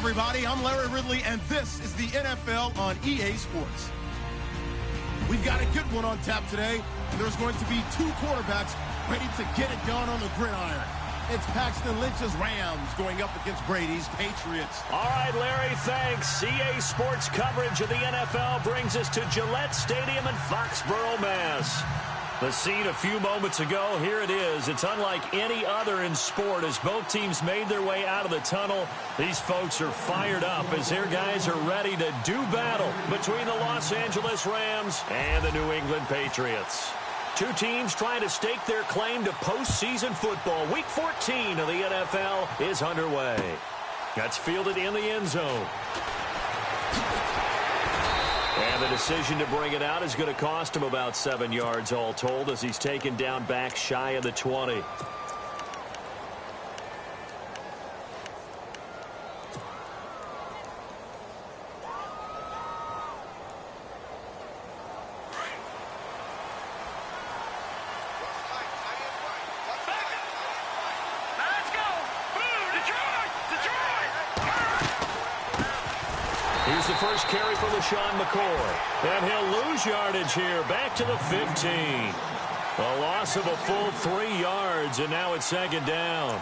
everybody. I'm Larry Ridley, and this is the NFL on EA Sports. We've got a good one on tap today. There's going to be two quarterbacks ready to get it done on the gridiron. It's Paxton Lynch's Rams going up against Brady's Patriots. All right, Larry, thanks. EA Sports coverage of the NFL brings us to Gillette Stadium in Foxborough, Mass. The scene a few moments ago, here it is. It's unlike any other in sport as both teams made their way out of the tunnel. These folks are fired up as their guys are ready to do battle between the Los Angeles Rams and the New England Patriots. Two teams trying to stake their claim to postseason football. Week 14 of the NFL is underway. That's fielded in the end zone. And the decision to bring it out is going to cost him about 7 yards all told as he's taken down back shy of the 20. Here's the first carry for LaShawn McCoy. And he'll lose yardage here. Back to the 15. A loss of a full 3 yards, and now it's second down.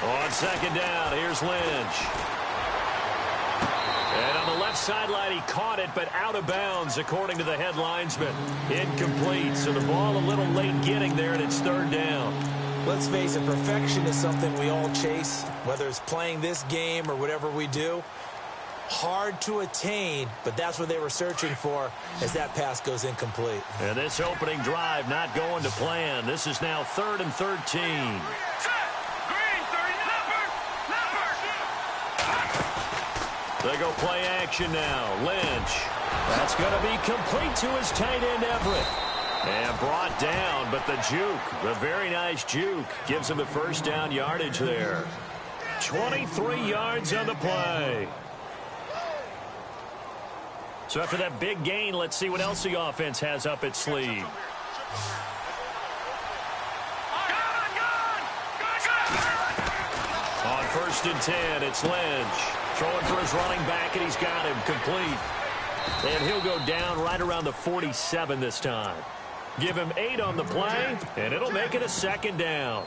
On second down, here's Lynch. And on the left sideline, he caught it, but out of bounds, according to the head linesman. Incomplete, so the ball a little late getting there, and it's third down. Let's face it, perfection is something we all chase, whether it's playing this game or whatever we do. Hard to attain, but that's what they were searching for as that pass goes incomplete. And this opening drive not going to plan. This is now 3rd and 13. They go play action now. Lynch. That's going to be complete to his tight end, Everett. And brought down, but the juke, the very nice juke, gives him the first down yardage there. 23 yards on the play. So after that big gain, let's see what else the offense has up its sleeve. On 1st and 10, it's Lynch. Throwing for his running back, and he's got him complete. And he'll go down right around the 47 this time. Give him 8 on the play, and it'll make it a second down.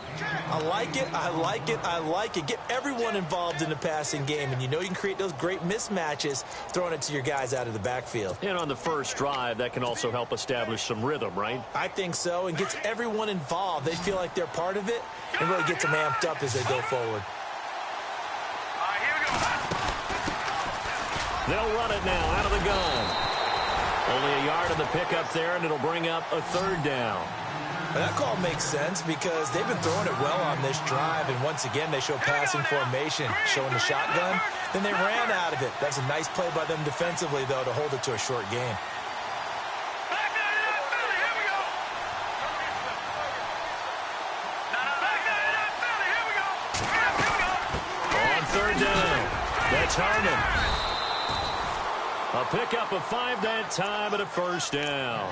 I like it, I like it, I like it. Get everyone involved in the passing game, and you know you can create those great mismatches throwing it to your guys out of the backfield. And on the first drive, that can also help establish some rhythm, right? I think so, and gets everyone involved. They feel like they're part of it, and really gets them amped up as they go forward. They'll run it now out of the gun. Only a yard of the pickup there, and it'll bring up a third down. And that call makes sense because they've been throwing it well on this drive, and once again they show passing formation, showing the shotgun. Then they ran out of it. That's a nice play by them defensively, though, to hold it to a short game. On third down, that's Harmon. A pickup of 5 that time and a first down.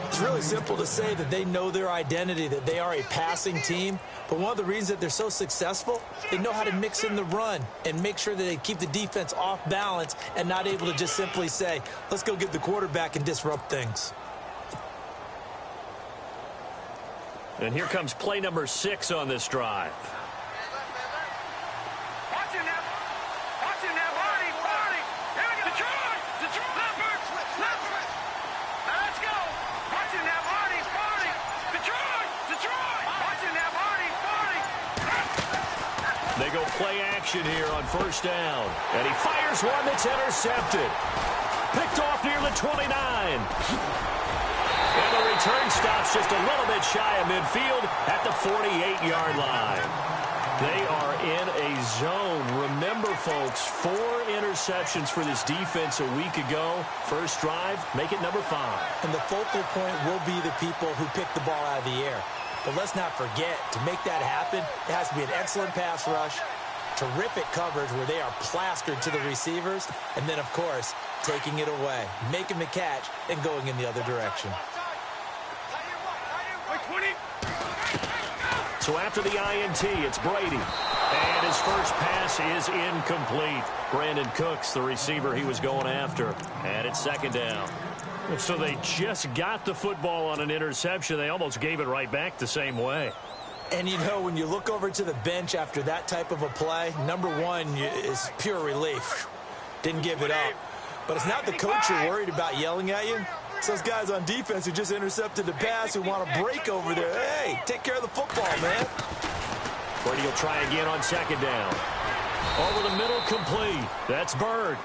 It's really simple to say that they know their identity, that they are a passing team. But one of the reasons that they're so successful, they know how to mix in the run and make sure that they keep the defense off balance and not able to just simply say, let's go get the quarterback and disrupt things. And here comes play number 6 on this drive. They go play action here on first down. And he fires one that's intercepted. Picked off near the 29. And the return stops just a little bit shy of midfield at the 48-yard line. They are in a zone. Remember, folks, 4 interceptions for this defense a week ago. First drive, make it number 5. And the focal point will be the people who pick the ball out of the air. But let's not forget, to make that happen, it has to be an excellent pass rush, terrific coverage where they are plastered to the receivers, and then, of course, taking it away, making the catch, and going in the other direction. So after the INT, it's Brady. And his first pass is incomplete. Brandon Cooks, the receiver he was going after. And it's second down. So they just got the football on an interception. They almost gave it right back the same way. And, you know, when you look over to the bench after that type of a play, number one is pure relief. Didn't give it up. But it's not the coach you're worried about yelling at you. It's those guys on defense who just intercepted the pass who want to break over there. Hey, take care of the football, man. Brady will try again on second down. Over the middle, complete. That's Bird.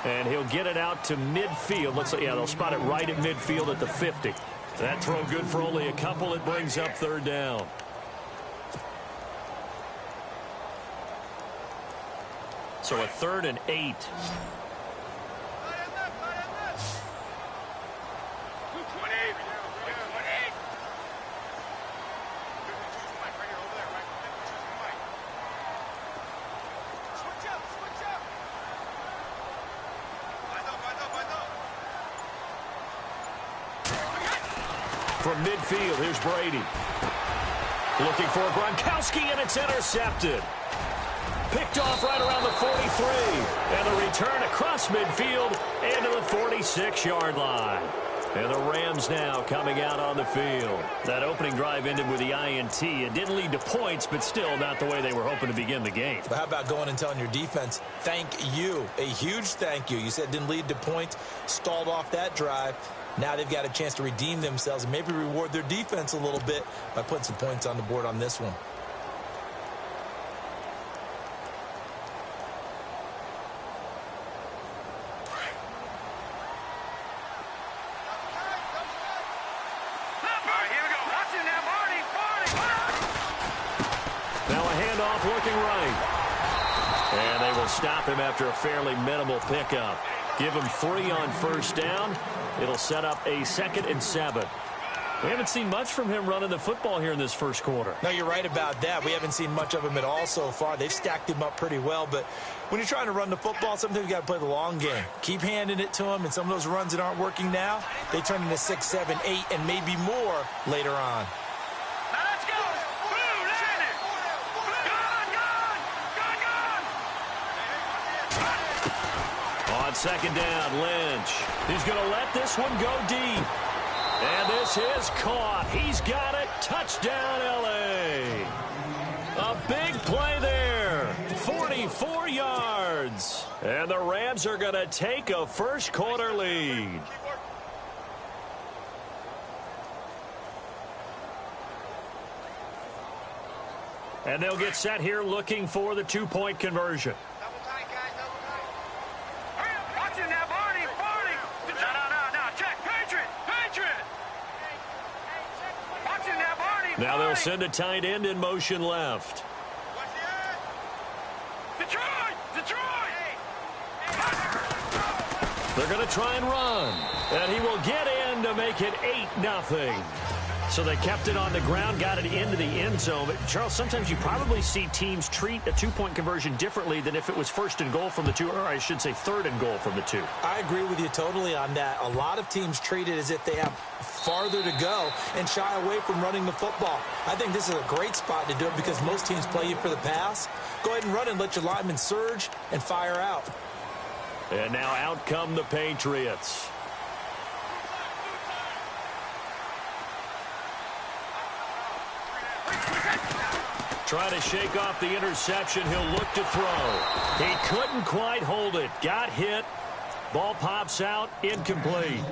And he'll get it out to midfield. Yeah, they'll spot it right at midfield at the 50. That throw good for only a couple. It brings up third down. So a 3rd and 8. From midfield, here's Brady. Looking for Gronkowski, and it's intercepted. Picked off right around the 43. And the return across midfield into the 46-yard line. And the Rams now coming out on the field. That opening drive ended with the INT. It didn't lead to points, but still not the way they were hoping to begin the game. But how about going and telling your defense, thank you, a huge thank you. You said it didn't lead to points, stalled off that drive. Now they've got a chance to redeem themselves and maybe reward their defense a little bit by putting some points on the board on this one. Now a handoff looking right. And they will stop him after a fairly minimal pickup. Give him 3 on first down. It'll set up a 2nd and 7. We haven't seen much from him running the football here in this first quarter. No, you're right about that. We haven't seen much of him at all so far. They've stacked him up pretty well, but when you're trying to run the football, sometimes you got to play the long game. Keep handing it to him, and some of those runs that aren't working now, they turn into 6, 7, 8, and maybe more later on. On second down, Lynch. He's going to let this one go deep. And this is caught. He's got it. Touchdown, L.A. A big play there. 44 yards. And the Rams are going to take a first quarter lead. And they'll get set here looking for the 2-point conversion. Now they'll send a tight end in motion left. Detroit! They're going to try and run. And he will get in to make it 8-0. So they kept it on the ground, got it into the end zone. But, Charles, sometimes you probably see teams treat a 2-point conversion differently than if it was 1st and goal from the 2, or I should say 3rd and goal from the 2. I agree with you totally on that. A lot of teams treat it as if they have farther to go and shy away from running the football. I think this is a great spot to do it because most teams play you for the pass. Go ahead and run and let your linemen surge and fire out. And now out come the Patriots. Try to shake off the interception. He'll look to throw. He couldn't quite hold it. Got hit. Ball pops out. Incomplete.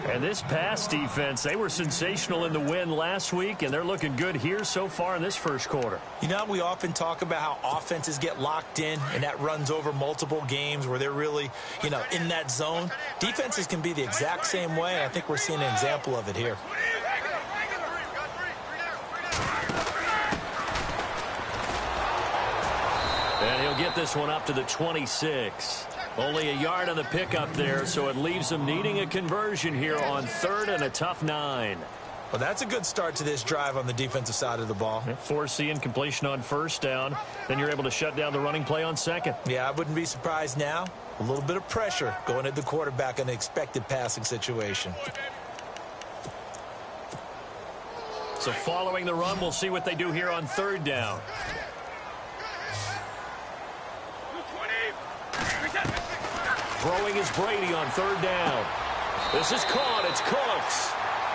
And this pass defense, they were sensational in the win last week, and they're looking good here so far in this first quarter. You know, we often talk about how offenses get locked in, and that runs over multiple games where they're really, you know, in that zone. Defenses can be the exact same way, and I think we're seeing an example of it here. get this one up to the 26. Only a yard on the pickup there, so it leaves them needing a conversion here on 3rd and a tough 9. Well, that's a good start to this drive on the defensive side of the ball. Force the incompletion on 1st down. Then you're able to shut down the running play on 2nd. Yeah, I wouldn't be surprised now. A little bit of pressure going at the quarterback in an expected passing situation. So following the run, we'll see what they do here on 3rd down. Throwing is Brady on 3rd down. This is caught. It's Cooks.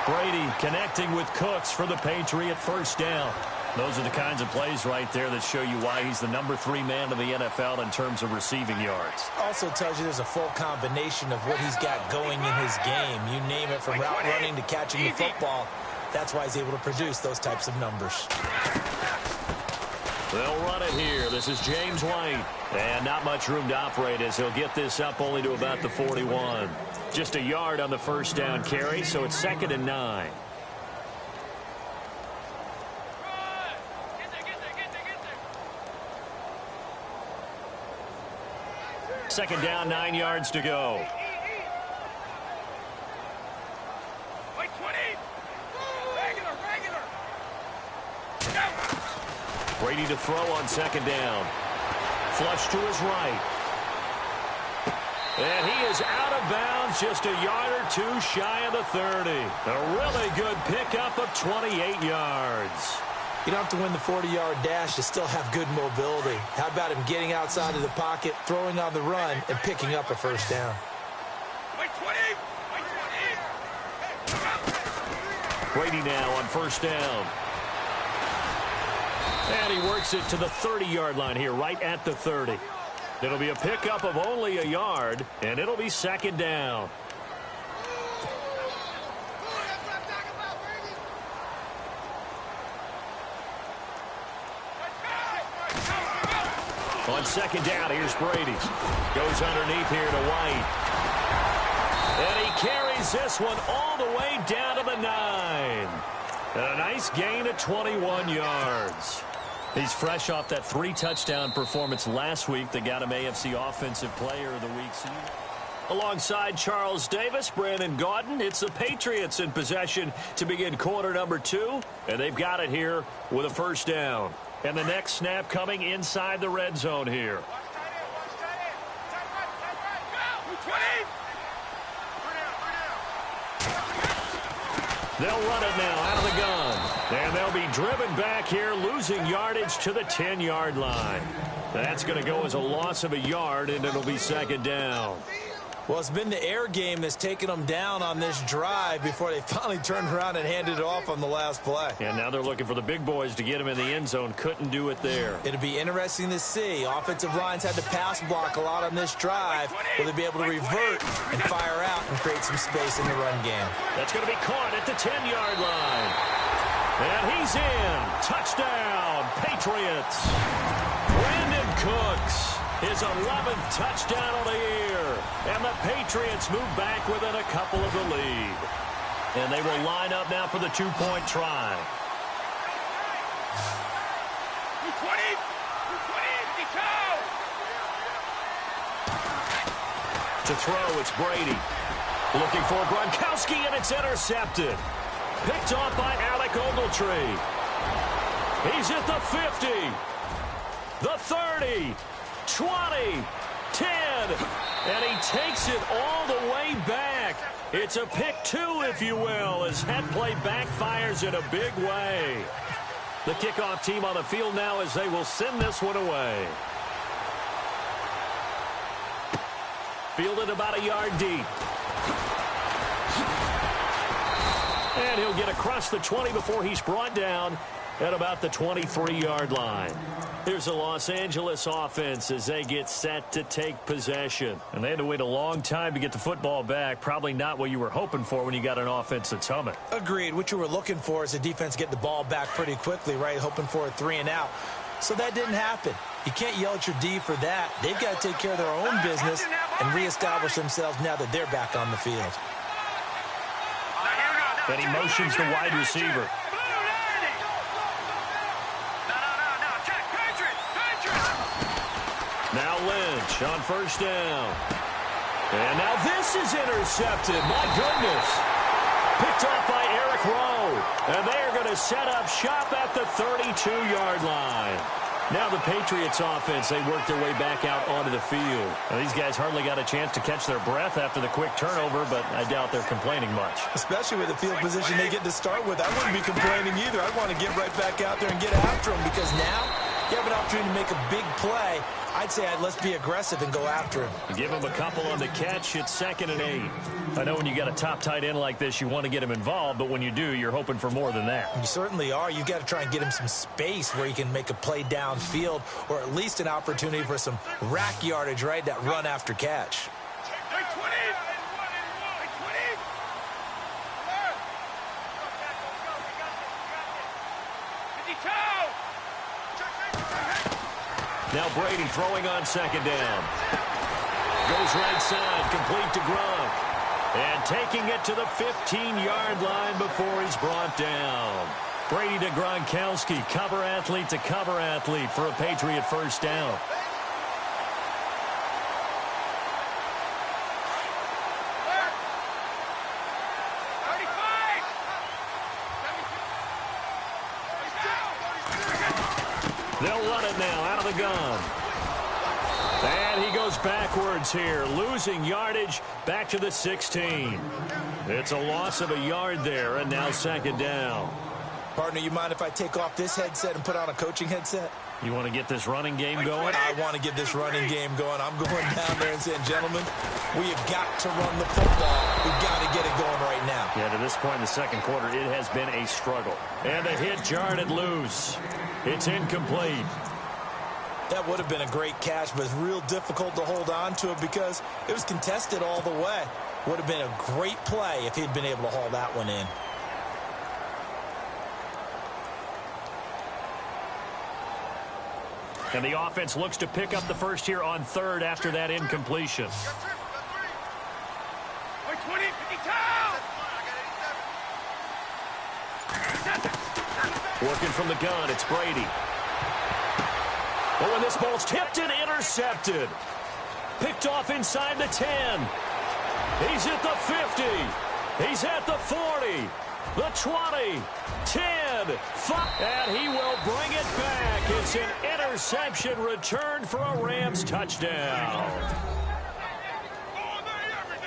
Brady connecting with Cooks for the Patriot 1st down. Those are the kinds of plays right there that show you why he's the number 3 man in the NFL in terms of receiving yards. Also tells you there's a full combination of what he's got going in his game. You name it, from route running to catching the football. That's why he's able to produce those types of numbers. They'll run it here. This is James White. And not much room to operate as he'll get this up only to about the 41. Just a yard on the 1st down carry, so it's 2nd and 9. Second down, 9 yards to go. Brady to throw on 2nd down. Flush to his right. And he is out of bounds, just a yard or 2 shy of the 30. A really good pickup of 28 yards. You don't have to win the 40-yard dash to still have good mobility. How about him getting outside of the pocket, throwing on the run, and picking up a 1st down? Brady now on 1st down. And he works it to the 30-yard line here, right at the 30. It'll be a pickup of only a yard, and it'll be 2nd down. On 2nd down, here's Brady. Goes underneath here to White. And he carries this one all the way down to the 9. And a nice gain of 21 yards. He's fresh off that 3-touchdown performance last week that got him AFC Offensive Player of the Week. Alongside Charles Davis, Brandon Gaudin, it's the Patriots in possession to begin quarter number 2. And they've got it here with a 1st down. And the next snap coming inside the red zone here. They'll run it now out of the gun. And they'll be driven back here, losing yardage to the 10-yard line. That's going to go as a loss of a yard, and it'll be 2nd down. Well, it's been the air game that's taken them down on this drive before they finally turned around and handed it off on the last play. And now they're looking for the big boys to get him in the end zone. Couldn't do it there. It'll be interesting to see. Offensive lines had to pass block a lot on this drive. Will they be able to revert and fire out and create some space in the run game? That's going to be caught at the 10-yard line. And he's in. Touchdown, Patriots. Brandon Cooks, his 11th touchdown of the year. And the Patriots move back within a couple of the lead. And they will line up now for the 2-point try. To throw, it's Brady. Looking for Gronkowski, and it's intercepted. Picked off by Alec Ogletree. He's at the 50. The 30. 20. 10. And he takes it all the way back. It's a pick 2, if you will, as head play backfires in a big way. The kickoff team on the field now as they will send this one away. Fielded about a yard deep. And he'll get across the 20 before he's brought down at about the 23-yard line. Here's the Los Angeles offense as they get set to take possession. And they had to wait a long time to get the football back. Probably not what you were hoping for when you got an offense that's humming. Agreed. What you were looking for is the defense get the ball back pretty quickly, right? Hoping for a 3-and-out. So that didn't happen. You can't yell at your D for that. They've got to take care of their own business and reestablish themselves now that they're back on the field. And he motions the wide receiver. catch on first down. And now this is intercepted. My goodness. Picked off by Eric Rowe. And they are going to set up shop at the 32-yard line. Now the Patriots offense, they work their way back out onto the field. Now, these guys hardly got a chance to catch their breath after the quick turnover, but I doubt they're complaining much. Especially with the field position they get to start with. I wouldn't be complaining either. I'd want to get right back out there and get after them, because now you have an opportunity to make a big play. I'd say let's be aggressive and go after him. Give him a couple on the catch. It's 2nd and 8. I know when you got a top tight end like this, you want to get him involved, but when you do, you're hoping for more than that. You certainly are. You've got to try and get him some space where he can make a play downfield, or at least an opportunity for some rack yardage, right? That run after catch. Now Brady throwing on 2nd down. Goes right side, complete to Gronk. And taking it to the 15-yard line before he's brought down. Brady to Gronkowski, cover athlete to cover athlete for a Patriot first down. They'll run it now out of the gun. And he goes backwards here, losing yardage back to the 16. It's a loss of a yard there, and now 2nd down. Partner, you mind if I take off this headset and put on a coaching headset? You want to get this running game going? I want to get this running game going. I'm going down there and saying, gentlemen, we have got to run the football. We've got to get it going right now. Yeah, to this point in the second quarter, it has been a struggle. And the hit jarred it loose. It's incomplete. That would have been a great catch, but it's real difficult to hold on to it because it was contested all the way. Would have been a great play if he'd been able to haul that one in. And the offense looks to pick up the first here on 3rd after that incompletion. Working from the gun, it's Brady. Oh, and this ball's tipped and intercepted. Picked off inside the 10. He's at the 50. He's at the 40. The 20. 10. 5. And he will bring it back. It's an interception return for a Rams touchdown.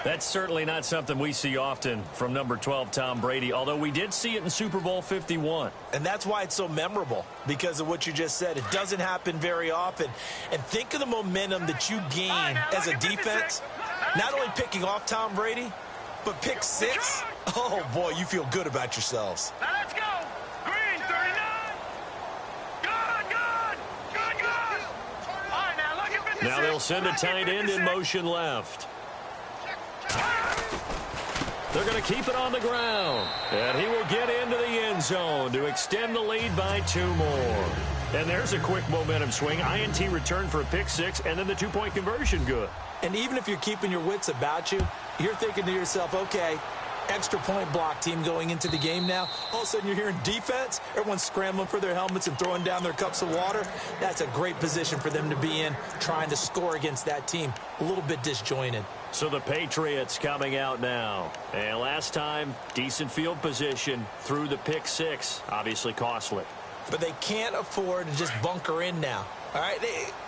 That's certainly not something we see often from number 12, Tom Brady, although we did see it in Super Bowl 51. And that's why it's so memorable, because of what you just said. It doesn't happen very often. And think of the momentum that you gain as a defense, not only picking off Tom Brady, but pick 6. Oh, boy, you feel good about yourselves. Now let's go. Green, 39. Good. All right, now look at 56. Now they'll send a tight end in motion left. They're going to keep it on the ground. And he will get into the end zone to extend the lead by 2 more. And there's a quick momentum swing. INT return for a pick 6, and then the 2-point conversion good. And even if you're keeping your wits about you, you're thinking to yourself, okay, extra point block team going into the game now. All of a sudden you're hearing defense. Everyone's scrambling for their helmets and throwing down their cups of water. That's a great position for them to be in, trying to score against that team. A little bit disjointed. So the Patriots coming out now. And last time, decent field position through the pick 6. Obviously costly. But they can't afford to just bunker in now. All right,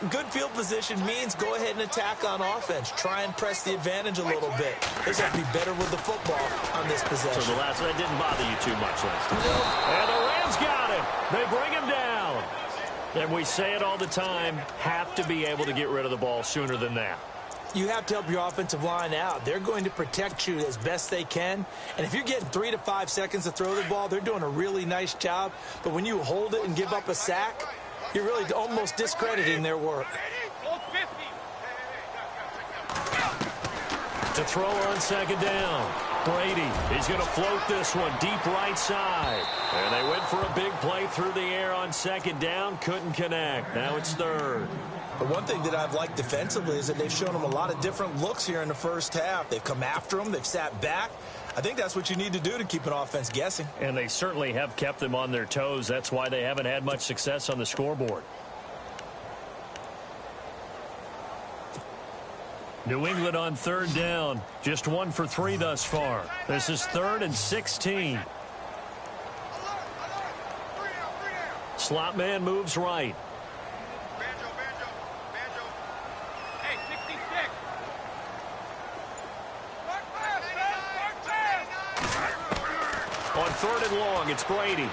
good field position means go ahead and attack on offense. Try and press the advantage a little bit. They have to be better with the football on this possession. So the last one didn't bother you too much last time. And the Rams got him. They bring him down. And we say it all the time, have to be able to get rid of the ball sooner than that. You have to help your offensive line out. They're going to protect you as best they can. And if you're getting 3 to 5 seconds to throw the ball, they're doing a really nice job. But when you hold it and give up a sack, you're really almost discrediting their work. To throw on 2nd down. Brady, he's going to float this one deep right side. And they went for a big play through the air on 2nd down. Couldn't connect. Now it's 3rd. But one thing that I've liked defensively is that they've shown them a lot of different looks here in the first half. They've come after them. They've sat back. I think that's what you need to do to keep an offense guessing. And they certainly have kept them on their toes. That's why they haven't had much success on the scoreboard. New England on third down. Just 1 for 3 thus far. This is 3rd and 16. Slot man moves right. Hey, 66. On 3rd and long, it's Brady.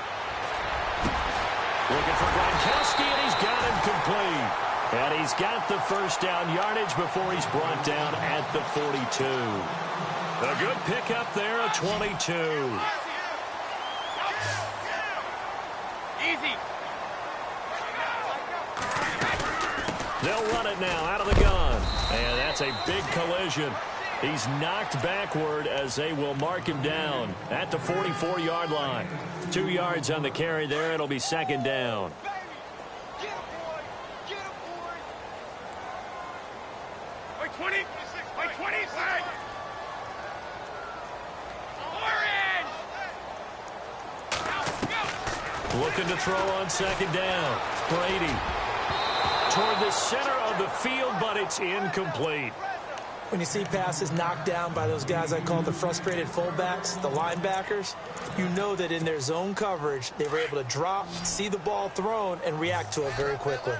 Looking for Gronkowski, and he's got him complete. And he's got the first down yardage before he's brought down at the 42. A good pickup there, a 22. Easy. They'll run it now out of the gun. And that's a big collision. He's knocked backward as they will mark him down at the 44-yard line. 2 yards on the carry there. It'll be 2nd down. Get him, boy. Get him, boy. Wait, 20. Wait, 20. Wait. Orange. Looking to throw on 2nd down. Brady toward the center of the field, but it's incomplete. When you see passes knocked down by those guys I call the frustrated fullbacks, the linebackers, you know that in their zone coverage, they were able to drop, see the ball thrown, and react to it very quickly.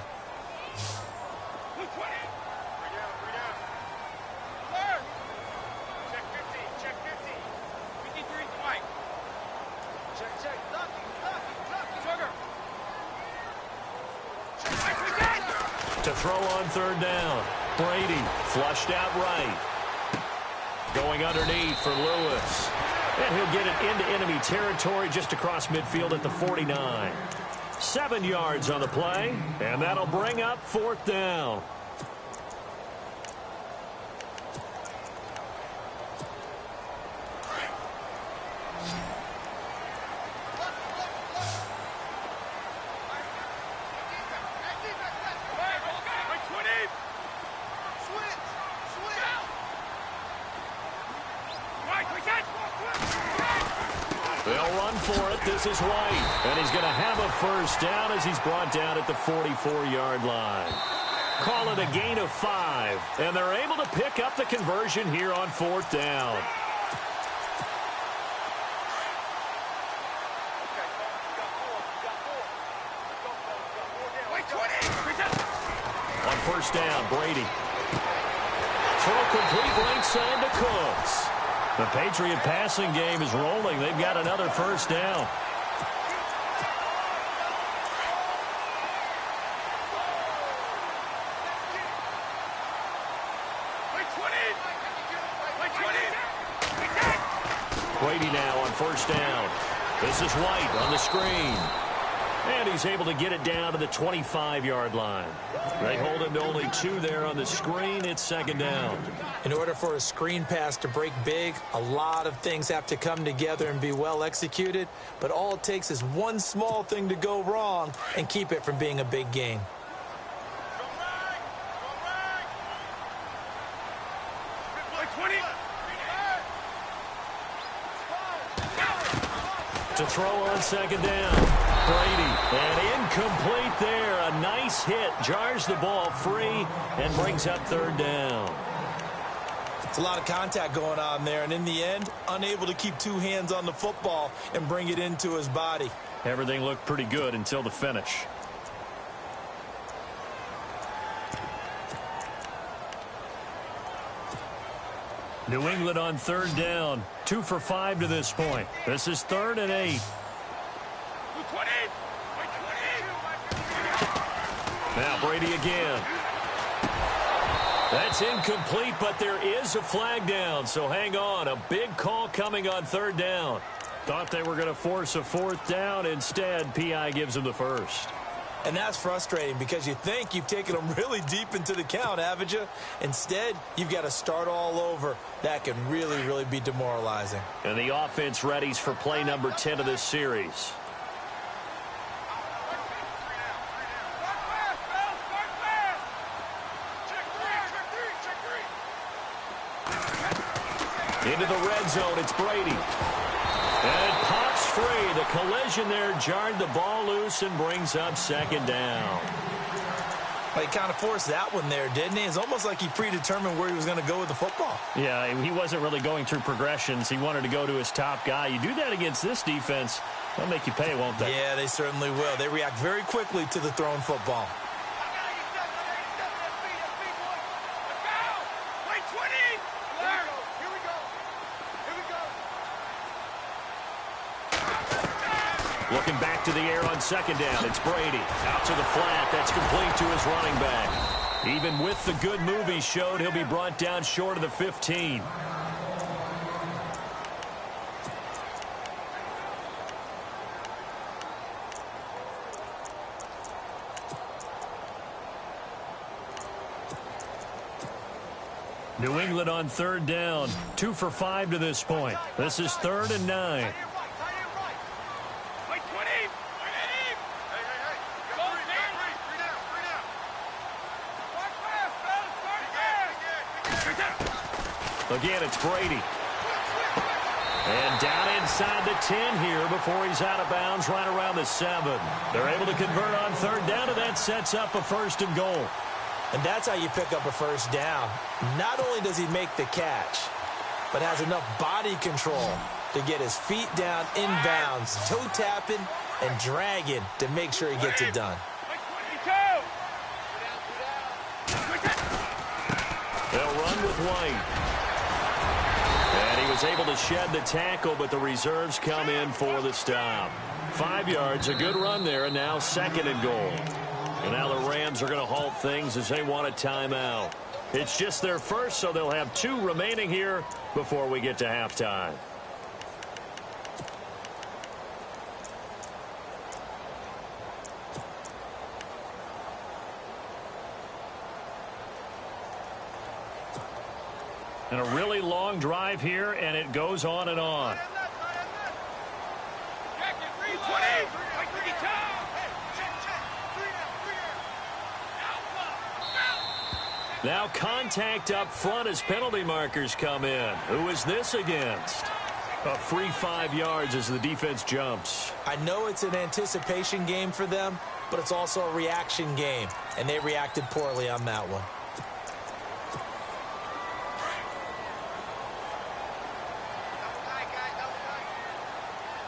To throw on 3rd down. Brady flushed out right. Going underneath for Lewis. And he'll get it into enemy territory just across midfield at the 49. 7 yards on the play, and that'll bring up 4th down. They'll run for it. This is White. And he's going to have a first down as he's brought down at the 44-yard line. Call it a gain of 5. And they're able to pick up the conversion here on 4th down. On 1st down, Brady. Throw complete right side to Cooks. The Patriot passing game is rolling. They've got another first down. Brady now on 1st down. This is White on the screen. And he's able to get it down to the 25-yard line. They hold him to only 2 there on the screen. It's 2nd down. In order for a screen pass to break big, a lot of things have to come together and be well executed. But all it takes is one small thing to go wrong and keep it from being a big gain. To throw on 2nd down. Brady, and incomplete there. A nice hit, jars the ball free, and brings up 3rd down. It's a lot of contact going on there, and in the end, unable to keep 2 hands on the football and bring it into his body. Everything looked pretty good until the finish. New England on 3rd down. 2 for 5 to this point. This is 3rd and 8. Now Brady again. That's incomplete, but there is a flag down, so hang on. A big call coming on 3rd down. Thought they were going to force a 4th down. Instead, PI gives them the first. And that's frustrating because you think you've taken them really deep into the count, haven't you? Instead, you've got to start all over. That can really, really be demoralizing. And the offense readies for play number 10 of this series. Into the red zone, it's Brady. And it pops free. The collision there jarred the ball loose and brings up 2nd down. He kind of forced that one there, didn't he? It's almost like he predetermined where he was going to go with the football. Yeah, he wasn't really going through progressions. He wanted to go to his top guy. You do that against this defense, they'll make you pay, won't they? Yeah, they certainly will. They react very quickly to the thrown football. Looking back to the air on second down. It's Brady. Out to the flat. That's complete to his running back. Even with the good move he showed, he'll be brought down short of the 15. New England on third down. 2 for 5 to this point. This is 3rd and 9. Again, it's Brady. And down inside the 10 here before he's out of bounds right around the 7. They're able to convert on third down, and that sets up a 1st and goal. And that's how you pick up a 1st down. Not only does he make the catch, but has enough body control to get his feet down inbounds, toe tapping and dragging to make sure he gets it done. They'll run with White. And he was able to shed the tackle, but the reserves come in for the stop. 5 yards, a good run there, and now 2nd and goal. And now the Rams are going to halt things as they want a timeout. It's just their first, so they'll have 2 remaining here before we get to halftime. And a really long drive here, and it goes on and on. Now contact up front as penalty markers come in. Who is this against? A free 5 yards as the defense jumps. I know it's an anticipation game for them, but it's also a reaction game, and they reacted poorly on that one.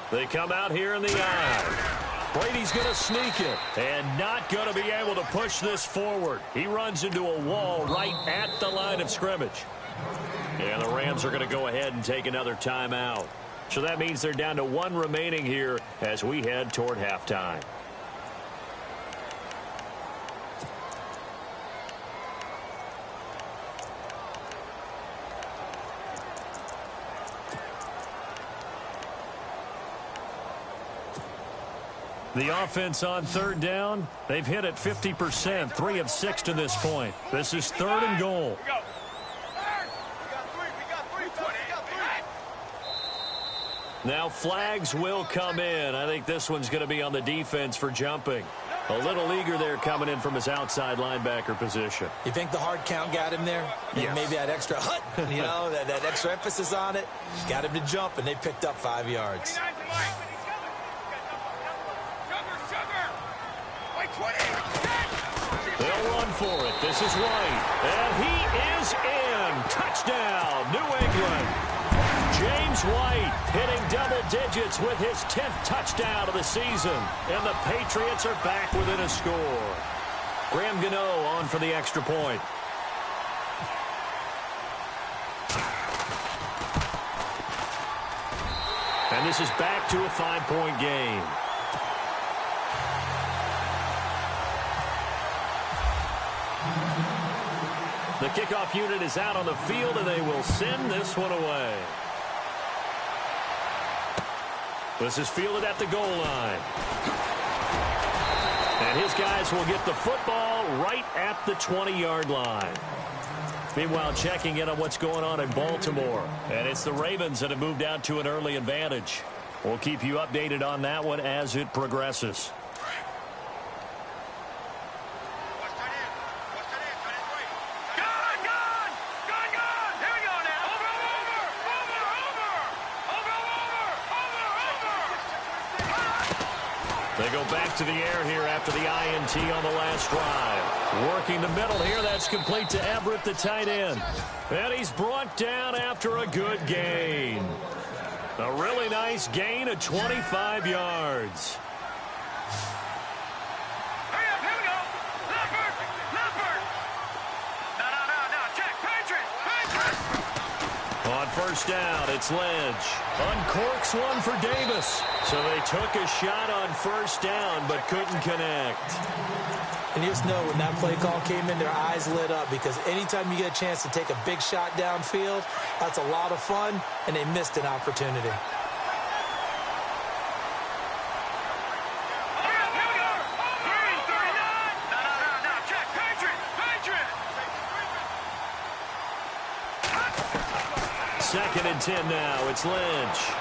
They come out here in the eye. Brady's going to sneak it and not going to be able to push this forward. He runs into a wall right at the line of scrimmage. And the Rams are going to go ahead and take another timeout. So that means they're down to 1 remaining here as we head toward halftime. The offense on third down, they've hit it 50%, 3 of 6 to this point. This is 3rd and goal. Now flags will come in. I think this one's going to be on the defense for jumping. A little eager there coming in from his outside linebacker position. You think the hard count got him there? Yes. Maybe that extra hut, you know, that extra emphasis on it. Got him to jump, and they picked up 5 yards. They'll run for it. This is White. And he is in. Touchdown, New England. James White hitting double digits with his 10th touchdown of the season. And the Patriots are back within a score. Graham Gano on for the extra point. And this is back to a 5-point game. The kickoff unit is out on the field, and they will send this one away. This is fielded at the goal line. And his guys will get the football right at the 20-yard line. Meanwhile, checking in on what's going on in Baltimore. And it's the Ravens that have moved out to an early advantage. We'll keep you updated on that one as it progresses. They go back to the air here after the INT on the last drive. Working the middle here. That's complete to Everett, the tight end. And he's brought down after a good gain. A really nice gain of 25 yards. Hurry up, here we go. Leopard. No, check. Patriot. On first down, it's Lynch. Uncorks one for Davis. So they took a shot on first down, but couldn't connect. And you just know when that play call came in, their eyes lit up, because anytime you get a chance to take a big shot downfield, that's a lot of fun, and they missed an opportunity. Second and 10 now. It's Lynch.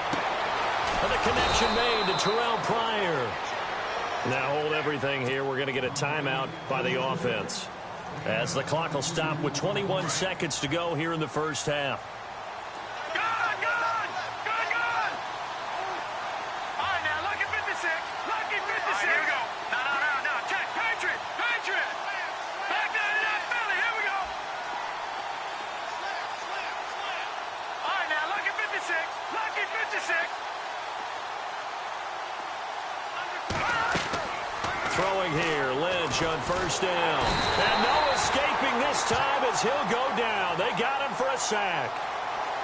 And the connection made to Terrell Pryor. Now hold everything here. We're going to get a timeout by the offense, as the clock will stop with 21 seconds to go here in the first half. Good! All right, now, lucky 56. Lucky 56. All right, here we go. No. Check. Patriot. Back down to that belly. Here we go. All right, now, lucky 56. Lucky 56. Throwing here, Lynch on first down. And no escaping this time as he'll go down. They got him for a sack.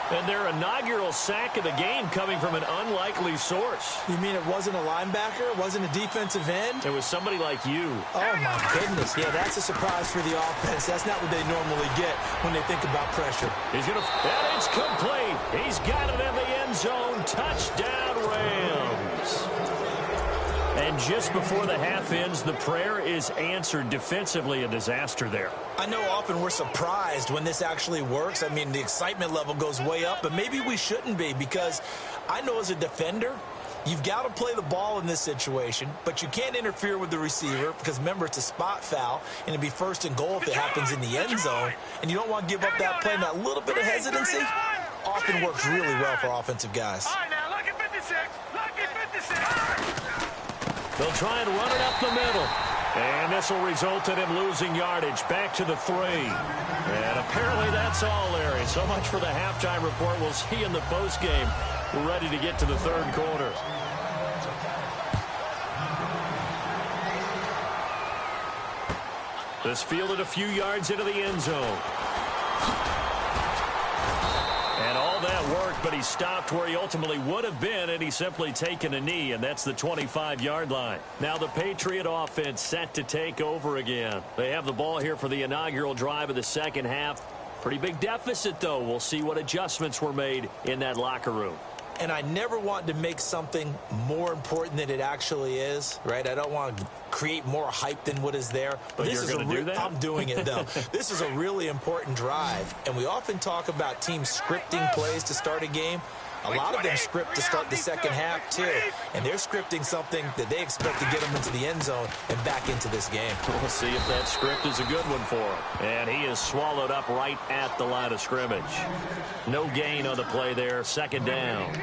And their inaugural sack of the game coming from an unlikely source. You mean it wasn't a linebacker? It wasn't a defensive end? It was somebody like you. Oh, my goodness. Yeah, that's a surprise for the offense. That's not what they normally get when they think about pressure. He's going to... And it's complete. He's got it in the end zone. Touchdown, Rams. And just before the half ends, the prayer is answered. Defensively, a disaster there. I know often we're surprised when this actually works. I mean, the excitement level goes way up, but maybe we shouldn't be, because I know as a defender, you've got to play the ball in this situation, but you can't interfere with the receiver because, remember, it's a spot foul, and it'd be first and goal if it happens in the end zone, and you don't want to give up that play. And that little bit of hesitancy often works really well for offensive guys. All right, now, lucky 56. Lucky 56. They'll try and run it up the middle. And this will result in him losing yardage. Back to the 3. And apparently that's all, Larry. So much for the halftime report. We'll see you in the postgame. We're ready to get to the third quarter. This fielded a few yards into the end zone. And all that worked, but he stopped where he ultimately would have been, and he's simply taken a knee, and that's the 25-yard line. Now the Patriot offense set to take over again. They have the ball here for the inaugural drive of the second half. Pretty big deficit, though. We'll see what adjustments were made in that locker room. And I never want to make something more important than it actually is, right? I don't want to create more hype than what is there. But this you're going to do that? I'm doing it, though. This is a really important drive, and we often talk about teams scripting plays to start a game. A lot of them script to start the second half, too. And they're scripting something that they expect to get them into the end zone and back into this game. We'll see if that script is a good one for him. And he is swallowed up right at the line of scrimmage. No gain on the play there. Second down.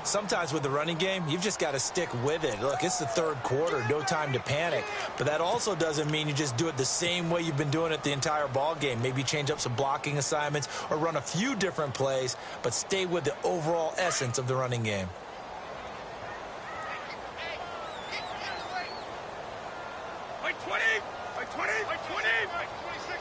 Sometimes with the running game, you've just got to stick with it. Look, it's the third quarter, no time to panic. But that also doesn't mean you just do it the same way you've been doing it the entire ball game. Maybe change up some blocking assignments or run a few different plays, but stay with the overall essence of the running game. Like 20! Like 20! Like 20! Like 26!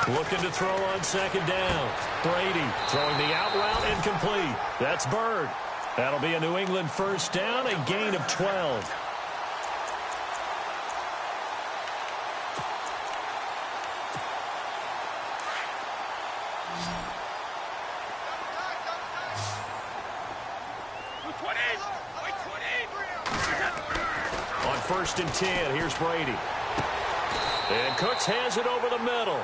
Looking to throw on second down. Brady throwing the out route incomplete. That's Bird. That'll be a New England first down, a gain of 12. On first and 10, here's Brady. And Cooks has it over the middle.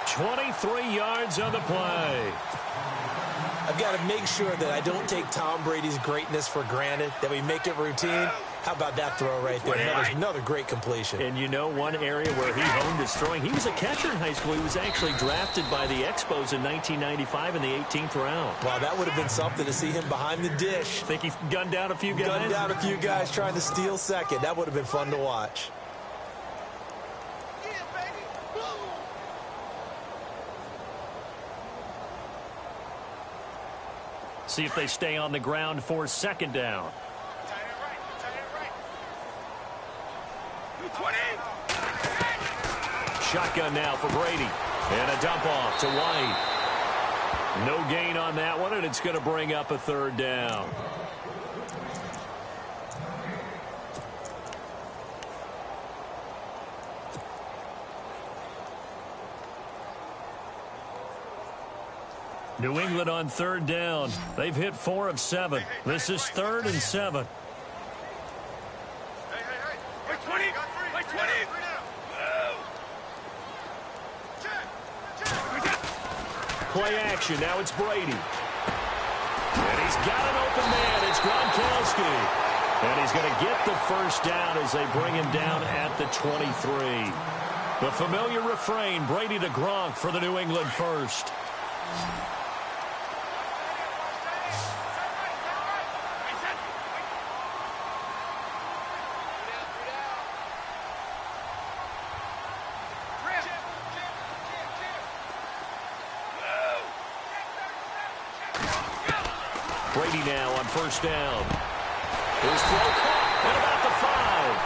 23 yards on the play. I've got to make sure that I don't take Tom Brady's greatness for granted, that we make it routine. How about that throw right there? Another great completion. And you know, one area where he honed his throwing, he was a catcher in high school. He was actually drafted by the Expos in 1995 in the 18th round. Wow, that would have been something to see him behind the dish. Think he gunned down a few guys? Gunned down a few guys trying to steal second. That would have been fun to watch. See if they stay on the ground for second down. Shotgun now for Brady. And a dump off to White. No gain on that one, and it's going to bring up a third down. New England on third down. They've hit 4 of 7. This is 3rd and 7. Play action. Now it's Brady. And he's got an open man. It's Gronkowski. And he's going to get the first down as they bring him down at the 23. The familiar refrain, Brady to Gronk for the New England first. Brady now on first down. His throw caught at about the 5.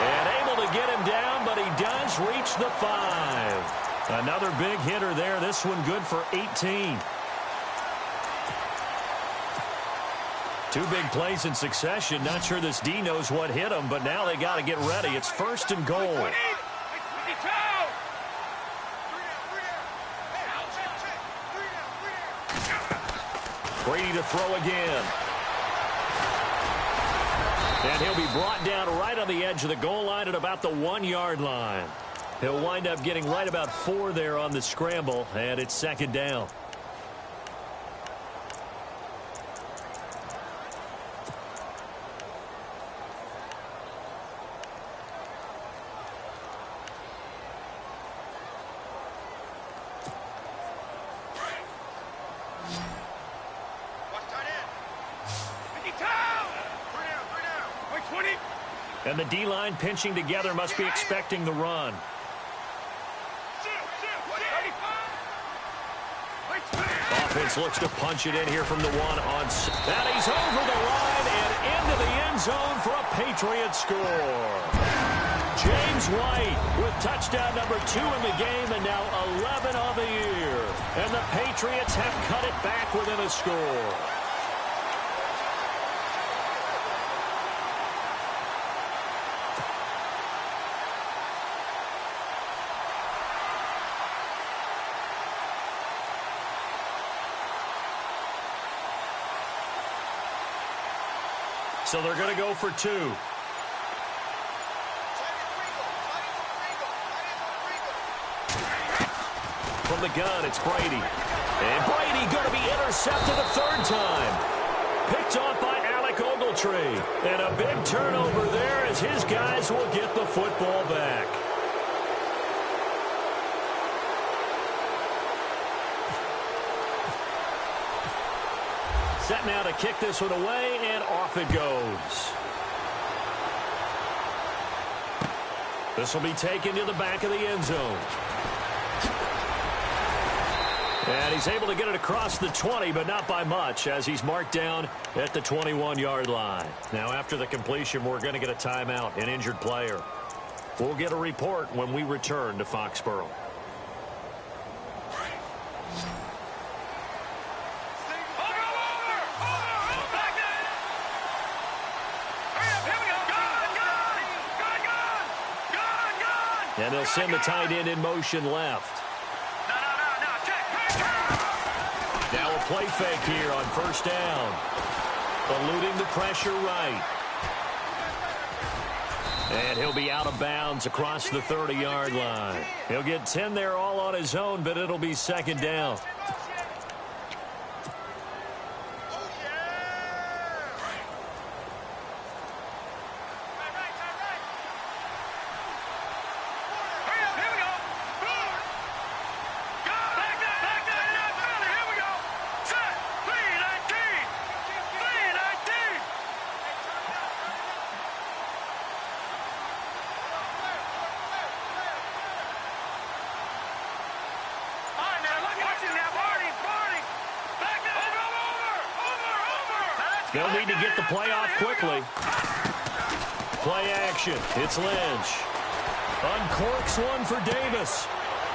And able to get him down, but he does reach the 5. Another big hitter there. This one good for 18. 2 big plays in succession. Not sure this D knows what hit him, but now they got to get ready. It's 1st and goal. Brady to throw again. And he'll be brought down right on the edge of the goal line at about the 1-yard line. He'll wind up getting right about 4 there on the scramble, and it's second down. And the D-line pinching together must be expecting the run. Offense looks to punch it in here from the 1 on. And he's over the line and into the end zone for a Patriot score. James White with touchdown number 2 in the game and now 11 on the year. And the Patriots have cut it back within a score. So they're going to go for 2. From the gun, it's Brady. And Brady going to be intercepted a 3rd time. Picked off by Alec Ogletree. And a big turnover there as his guys will get the football back. Set now to kick this one away, and off it goes. This will be taken to the back of the end zone. And he's able to get it across the 20, but not by much, as he's marked down at the 21-yard line. Now, after the completion, we're going to get a timeout, an injured player. We'll get a report when we return to Foxborough. And they'll send the tight end in motion left. Now a play fake here on first down. Eluding the pressure right. And he'll be out of bounds across the 30-yard line. He'll get 10 there all on his own, but it'll be second down. They'll need to get the play off quickly. Play action. It's Lynch. Uncorks one for Davis.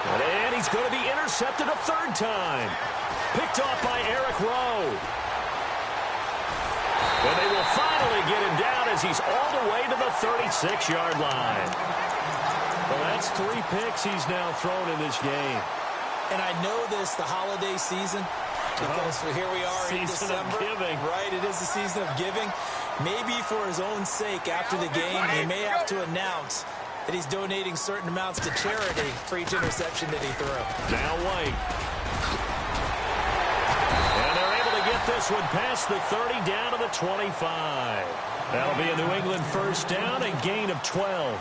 And he's going to be intercepted a third time. Picked off by Eric Rowe. And they will finally get him down as he's all the way to the 36-yard line. Well, that's 3 picks he's now thrown in this game. And I know this, the holiday season, because here we are in December. Right, it is the season of giving. Maybe for his own sake, after the game, he may have to announce that he's donating certain amounts to charity for each interception that he threw. Now White. And they're able to get this one past the 30 down to the 25. That'll be a New England first down, a gain of 12.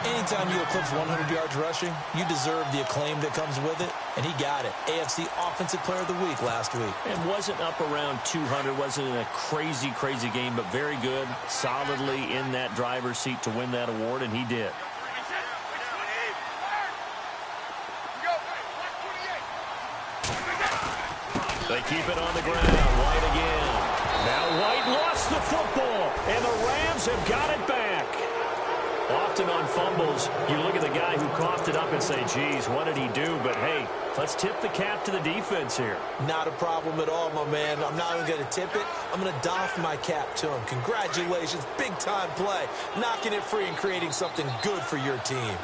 Anytime you eclipse 100 yards rushing, you deserve the acclaim that comes with it, and he got it. AFC Offensive Player of the Week last week. And wasn't up around 200, wasn't in a crazy, crazy game, but very good, solidly in that driver's seat to win that award, and he did. They keep it on the ground. White again. Now White lost the football, and the Rams have got it back. Often on fumbles, you look at the guy who coughed it up and say, geez, what did he do? But, hey, let's tip the cap to the defense here. Not a problem at all, my man. I'm not even going to tip it. I'm going to doff my cap to him. Congratulations. Big-time play. Knocking it free and creating something good for your team.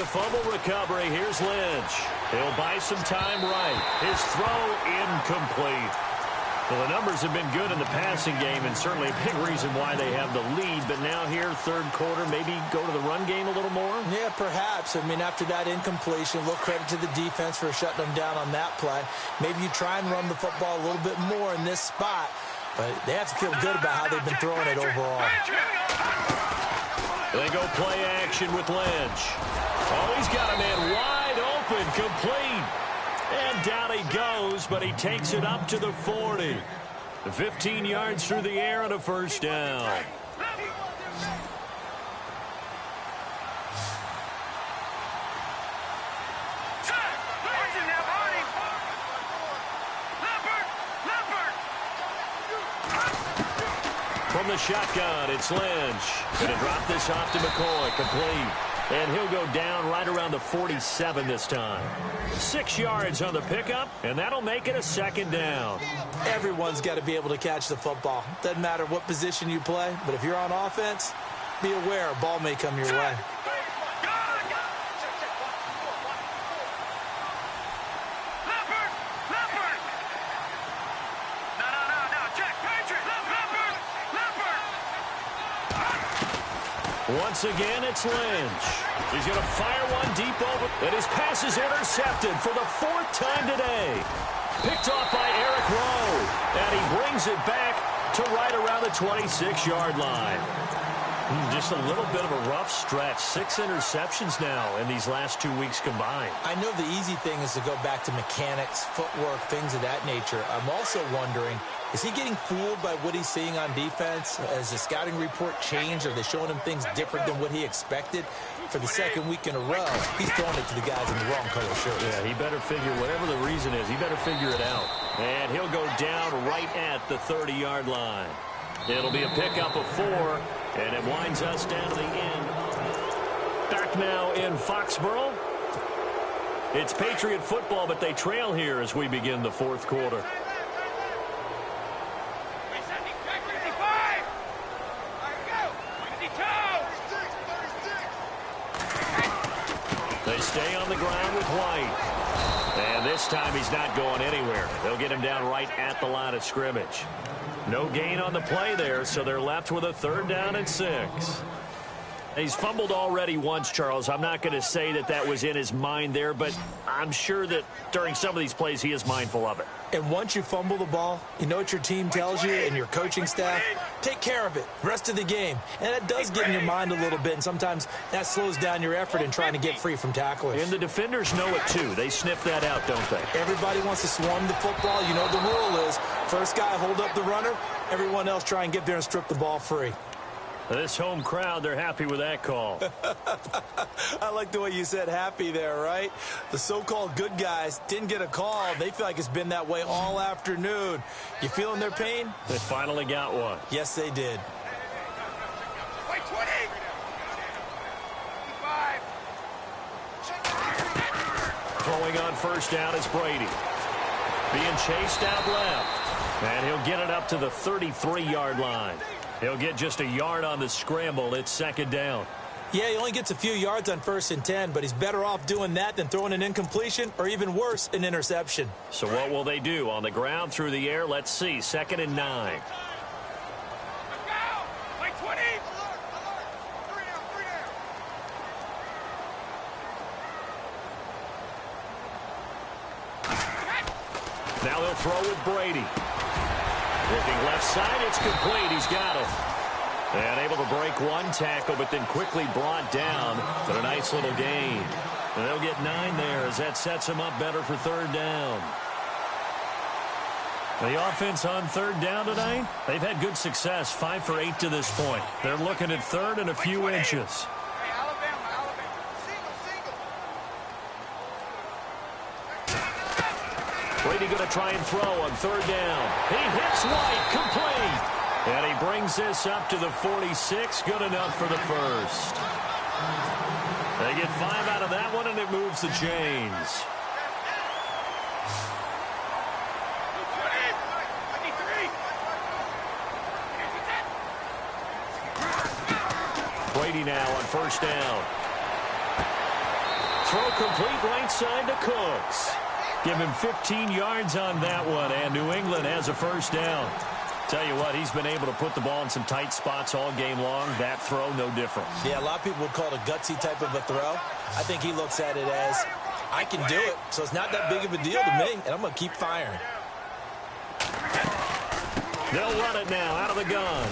Fumble recovery. Here's Lynch. He'll buy some time right. His throw incomplete. Well, the numbers have been good in the passing game, and certainly a big reason why they have the lead. But now here, third quarter, maybe go to the run game a little more? Yeah, perhaps. I mean, after that incompletion, a little credit to the defense for shutting them down on that play. Maybe you try and run the football a little bit more in this spot. But they have to feel good about how they've been throwing it overall. They go play action with Lynch. Oh, he's got a man wide open, complete. And down he goes, but he takes it up to the 40. 15 yards through the air and a first down. From the shotgun, it's Lynch. Going to drop this off to McCoy, complete. And he'll go down right around the 47 this time. 6 yards on the pickup, and that'll make it a second down. Everyone's got to be able to catch the football. Doesn't matter what position you play, but if you're on offense, be aware a ball may come your way. Once again, it's Lynch. He's going to fire one deep over, and his pass is intercepted for the 4th time today. Picked off by Eric Rowe, and he brings it back to right around the 26-yard line. Just a little bit of a rough stretch. 6 interceptions now in these last 2 weeks combined. I know the easy thing is to go back to mechanics, footwork, things of that nature. I'm also wondering, is he getting fooled by what he's seeing on defense? Has the scouting report changed? Are they showing him things different than what he expected? For the 2nd week in a row, he's throwing it to the guys in the wrong color shirts. Yeah, he better figure, whatever the reason is, he better figure it out. And he'll go down right at the 30-yard line. It'll be a pickup of 4, and it winds us down to the end. Back now in Foxborough. It's Patriot football, but they trail here as we begin the 4th quarter. They stay on the ground with White. And this time he's not going anywhere. They'll get him down right at the line of scrimmage. No gain on the play there, so they're left with a 3rd down and 6. He's fumbled already once, Charles. I'm not going to say that that was in his mind there, but I'm sure that during some of these plays he is mindful of it. And once you fumble the ball, you know what your team tells you and your coaching staff? Take care of it. Rest of the game. And it does get in your mind a little bit, and sometimes that slows down your effort in trying to get free from tacklers. And the defenders know it, too. They sniff that out, don't they? Everybody wants to swarm the football. You know the rule is, first guy hold up the runner, everyone else try and get there and strip the ball free. This home crowd, they're happy with that call. I like the way you said happy there, right? The so-called good guys didn't get a call. They feel like it's been that way all afternoon. You feeling their pain? They finally got one. Yes, they did. Wait, 20! 55. Throwing on first down is Brady. Being chased out left. And he'll get it up to the 33-yard line. He'll get just a yard on the scramble. It's second down. Yeah, he only gets a few yards on 1st and 10, but he's better off doing that than throwing an incompletion or even worse, an interception. So what will they do? On the ground, through the air? Let's see. 2nd and 9. Let's go! Wait, 20! Now they'll throw with Brady. Looking left side, it's complete. He's got it. And able to break one tackle, but then quickly brought down. But a nice little gain. And they'll get 9 there as that sets him up better for 3rd down. The offense on 3rd down tonight, they've had good success, 5 for 8 to this point. They're looking at 3rd and a few inches. Hey, Alabama. Brady going to try and throw on 3rd down. He hits White, complete. And he brings this up to the 46, good enough for the first. They get 5 out of that one, and it moves the chains. Brady now on 1st down. Throw complete right side to Cooks. Give him 15 yards on that one, and New England has a 1st down. Tell you what, he's been able to put the ball in some tight spots all game long. That throw, no different. Yeah, a lot of people would call it a gutsy type of a throw. I think he looks at it as, I can do it, so it's not that big of a deal to me, and I'm going to keep firing. They'll run it now out of the gun.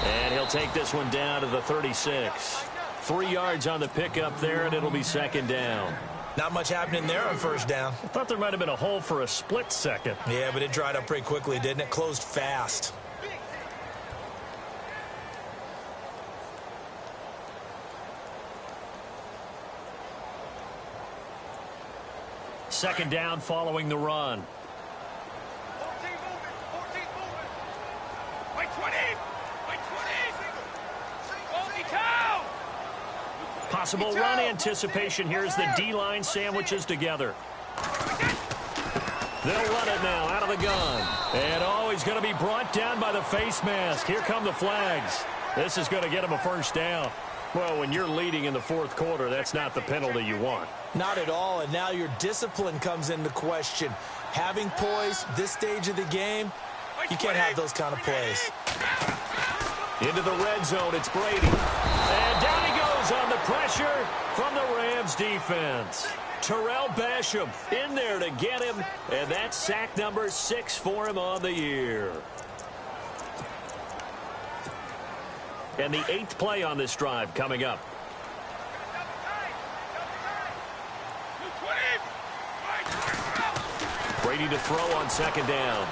And he'll take this one down to the 36. 3 yards on the pickup there, and it'll be 2nd down. Not much happening there on 1st down. I thought there might have been a hole for a split second. Yeah, but it dried up pretty quickly, didn't it? Closed fast. Second down following the run. 14 moving. Wait, 20! Wait, 20! Hold the cow! Possible run anticipation. Here's the D-line sandwiches together. They'll run it now out of the gun. And he's going to be brought down by the face mask. Here come the flags. This is going to get him a 1st down. Well, when you're leading in the 4th quarter, that's not the penalty you want. Not at all, and now your discipline comes into question. Having poise this stage of the game, you can't have those kind of plays. Into the red zone, it's Brady. And down he goes on the pressure from the Rams defense. Terrell Basham in there to get him, and that's sack number 6 for him on the year. And the 8th play on this drive coming up. Brady to throw on 2nd down.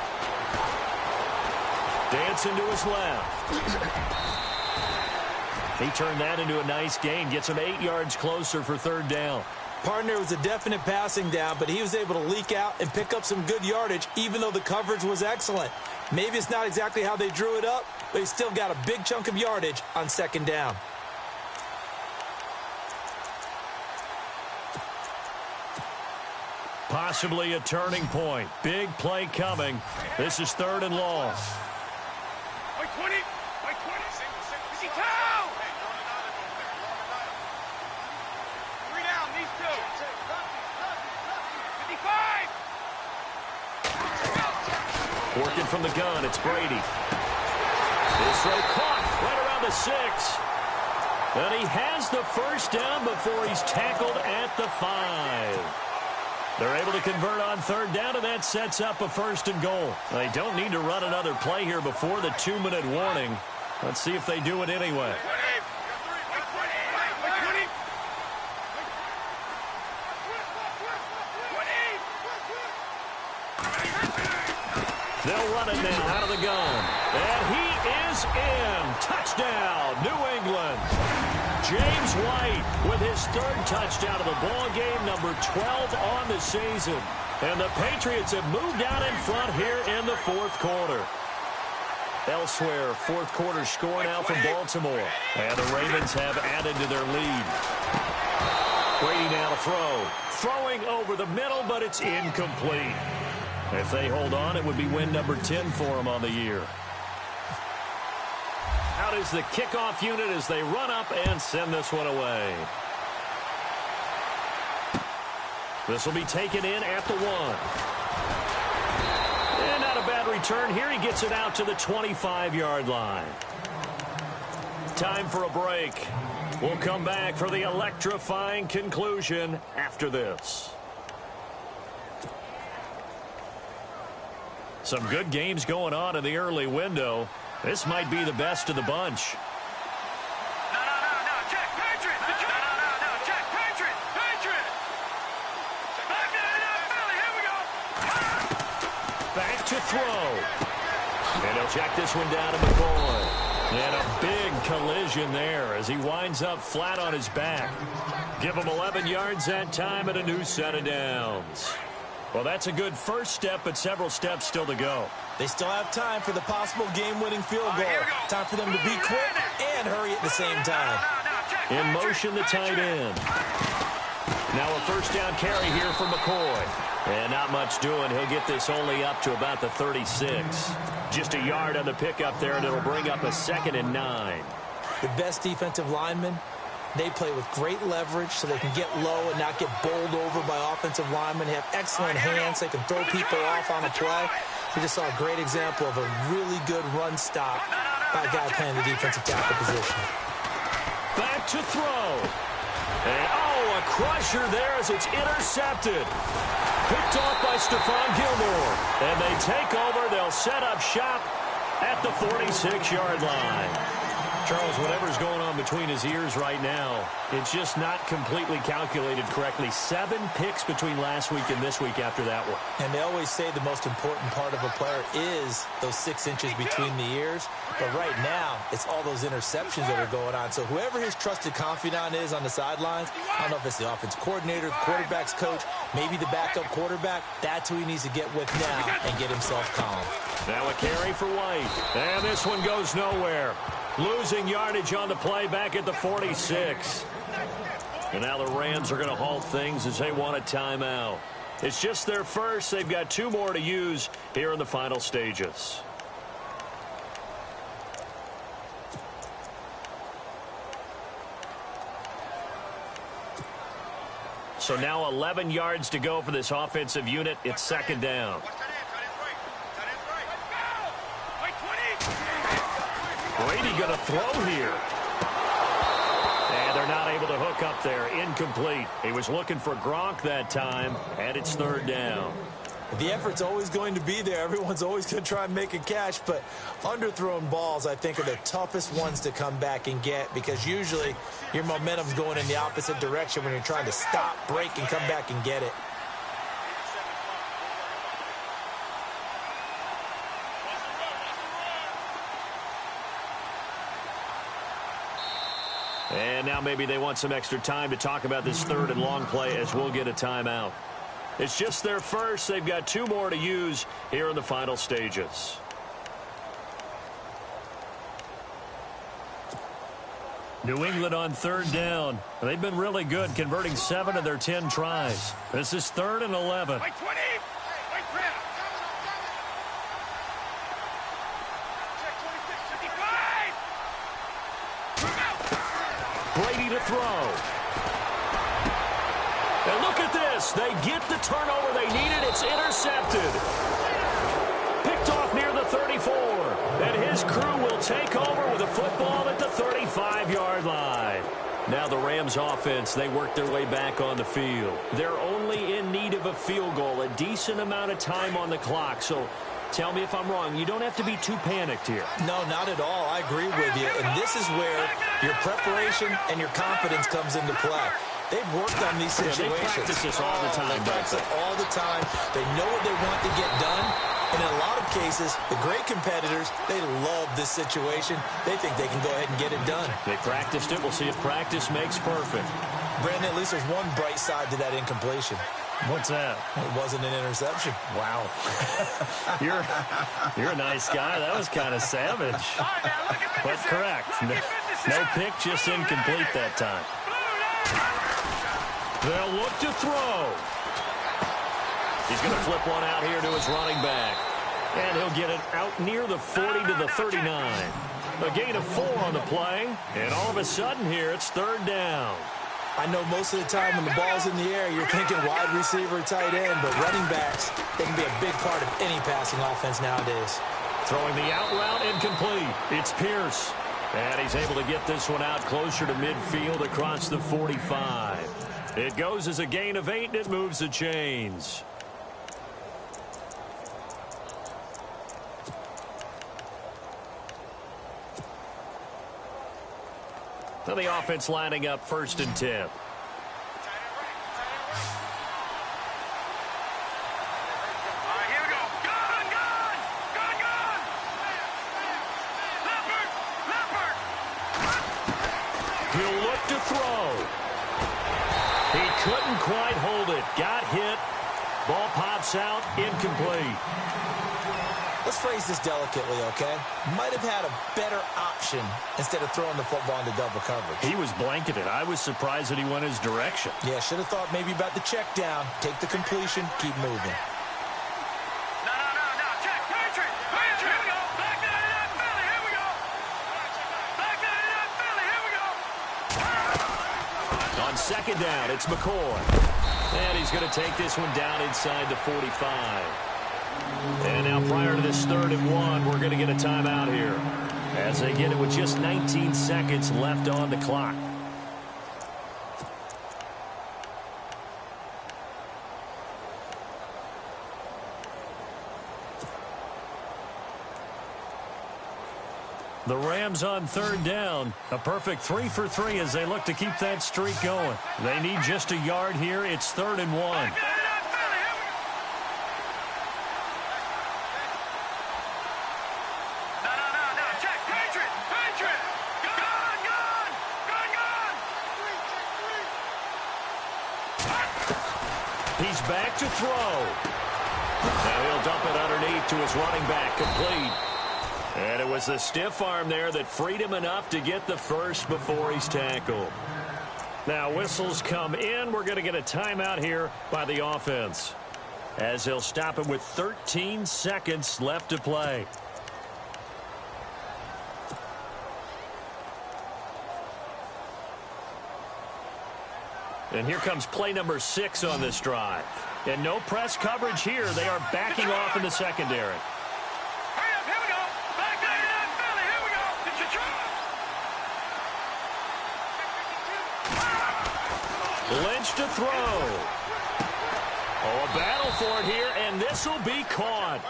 Dancing to his left. He turned that into a nice gain. Gets him 8 yards closer for 3rd down. Partner was a definite passing down, but he was able to leak out and pick up some good yardage, even though the coverage was excellent. Maybe it's not exactly how they drew it up, but he still got a big chunk of yardage on 2nd down. Possibly a turning point. Big play coming. This is 3rd and long. Wait, 20! Wait, 20! 50 cow! 3 down, these 2. 55! Working from the gun, it's Brady. This throw caught right around the 6. And he has the 1st down before he's tackled at the 5. They're able to convert on 3rd down, and that sets up a 1st and goal. They don't need to run another play here before the 2-minute warning. Let's see if they do it anyway. They'll run it now out of the gun. And he is in. Touchdown, New England. James White with his third touchdown of the ball game, number 12 on the season. And the Patriots have moved out in front here in the fourth quarter. Elsewhere, fourth quarter score now from Baltimore. And the Ravens have added to their lead. Brady now to throw. Throwing over the middle, but it's incomplete. If they hold on, it would be win number 10 for them on the year. Out is the kickoff unit as they run up and send this one away. This will be taken in at the 1. And not a bad return here. He gets it out to the 25-yard line. Time for a break. We'll come back for the electrifying conclusion after this. Some good games going on in the early window. This might be the best of the bunch. Back to throw. And he'll check this one down to McCoy. And a big collision there as he winds up flat on his back. Give him 11 yards that time and a new set of downs. Well, that's a good first step, but several steps still to go. They still have time for the possible game-winning field goal. Time for them to be quick and hurry at the same time. In motion, the tight end. Now a first down carry here for McCoy. And not much doing. He'll get this only up to about the 36. Just a yard on the pickup there, and it'll bring up a 2nd and 9. The best defensive linemen, they play with great leverage so they can get low and not get bowled over by offensive linemen. They have excellent hands. They can throw people off on a play. We just saw a great example of a really good run stop by a guy playing the defensive tackle position. Back to throw. And, a crusher there as it's intercepted. Picked off by Stephon Gilmore. And they take over. They'll set up shop at the 46-yard line. Charles, whatever's going on between his ears right now, it's just not completely calculated correctly. 7 picks between last week and this week after that one. And they always say the most important part of a player is those 6 inches between the ears. But right now, it's all those interceptions that are going on. So whoever his trusted confidant is on the sidelines, I don't know if it's the offense coordinator, the quarterback's coach, maybe the backup quarterback, that's who he needs to get with now and get himself calm. Now a carry for White. And this one goes nowhere. Losing yardage on the play back at the 46. And now the Rams are going to halt things as they want a timeout. It's just their first. They've got 2 more to use here in the final stages. So now 11 yards to go for this offensive unit. It's 2nd down. Brady going to throw here. And they're not able to hook up there. Incomplete. He was looking for Gronk that time, and it's 3rd down. The effort's always going to be there. Everyone's always going to try and make a catch, but underthrown balls, I think, are the toughest ones to come back and get because usually your momentum's going in the opposite direction when you're trying to stop, break, and come back and get it. And now maybe they want some extra time to talk about this 3rd and long play as we'll get a timeout. It's just their first. They've got 2 more to use here in the final stages. New England on 3rd down. They've been really good, converting 7 of their 10 tries. This is 3rd and 11. Brady to throw. And look at this. They get the turnover they needed. It's intercepted. Picked off near the 34. And his crew will take over with a football at the 35-yard line. Now the Rams offense, they work their way back on the field. They're only in need of a field goal, a decent amount of time on the clock. So tell me if I'm wrong. You don't have to be too panicked here. No, not at all. I agree with you. And this is where your preparation and your confidence comes into play. They've worked on these situations. They practice this all the time. They practice it all the time. They know what they want to get done, And in a lot of cases, the great competitors, they love this situation. They think they can go ahead and get it done. They practiced it. We'll see if practice makes perfect. Brandon, at least there's one bright side to that incompletion. What's that? It wasn't an interception. Wow. You're a nice guy. That was kind of savage. But correct. No pick, just incomplete that time. They'll look to throw. He's going to flip one out here to his running back. And he'll get it out near the 40 to the 39. A gain of 4 on the play. And all of a sudden here, it's third down. I know most of the time when the ball's in the air, you're thinking wide receiver, tight end, but running backs, they can be a big part of any passing offense nowadays. Throwing the out route incomplete. It's Pierce. And he's able to get this one out closer to midfield across the 45. It goes as a gain of 8, and it moves the chains. So the offense lining up 1st and 10. All right, here we go. Gun! Leopard! He'll look to throw. He couldn't quite hold it. Got hit. Ball pops out. Incomplete. Let's phrase this delicately, okay? Might have had a better option instead of throwing the football into double coverage. He was blanketed. I was surprised that he went his direction. Yeah, should have thought maybe about the check down. Take the completion, keep moving. No. Check. Patriot. Here we go. Back to the Philly. Here we go. Back to the Philly. Here we go. On 2nd down, it's McCoy. And he's going to take this one down inside the 45. And now prior to this 3rd and 1, we're going to get a timeout here as they get it with just 19 seconds left on the clock. The Rams on 3rd down. A perfect 3 for 3 as they look to keep that streak going. They need just a yard here. It's 3rd and 1. He's back to throw. Now he'll dump it underneath to his running back, complete. And it was the stiff arm there that freed him enough to get the first before he's tackled. Now whistles come in. We're going to get a timeout here by the offense as he'll stop him with 13 seconds left to play. And here comes play number 6 on this drive. And no press coverage here. They are backing off in the secondary. Hurry up, here we go. Back to the Philly, here we go. It's your try. Lynch to throw. Oh, a battle for it here, and this will be caught.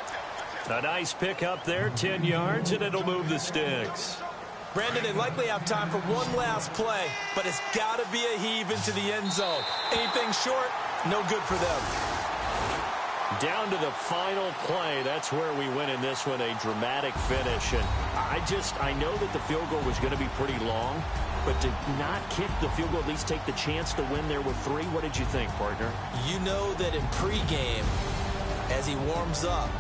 A nice pick up there, 10 yards, and it'll move the sticks. Brandon, they likely have time for one last play, but it's got to be a heave into the end zone. Anything short, no good for them. Down to the final play. That's where we win in this one, a dramatic finish. And I know that the field goal was going to be pretty long, but to not kick the field goal, at least take the chance to win there with 3. What did you think, partner? You know that in pregame, as he warms up,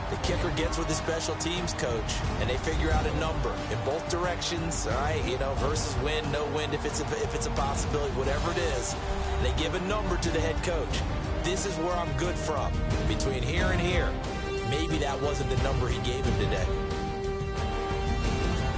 the kicker gets with the special teams coach, and they figure out a number in both directions, all right, versus win, no win, if it's a possibility, whatever it is. They give a number to the head coach. This is where I'm good from. Between here and here, maybe that wasn't the number he gave him today.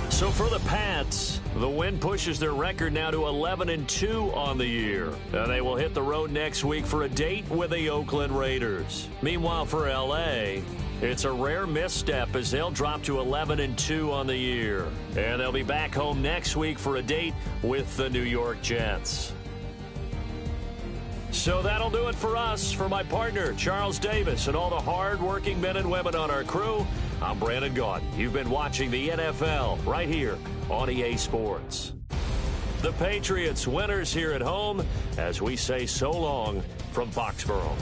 So for the Pats, the win pushes their record now to 11-2 on the year. And they will hit the road next week for a date with the Oakland Raiders. Meanwhile, for L.A., it's a rare misstep as they'll drop to 11-2 on the year. And they'll be back home next week for a date with the New York Jets. So that'll do it for us. For my partner, Charles Davis, and all the hard-working men and women on our crew, I'm Brandon Gaudin. You've been watching the NFL right here on EA Sports. The Patriots winners here at home as we say so long from Foxborough.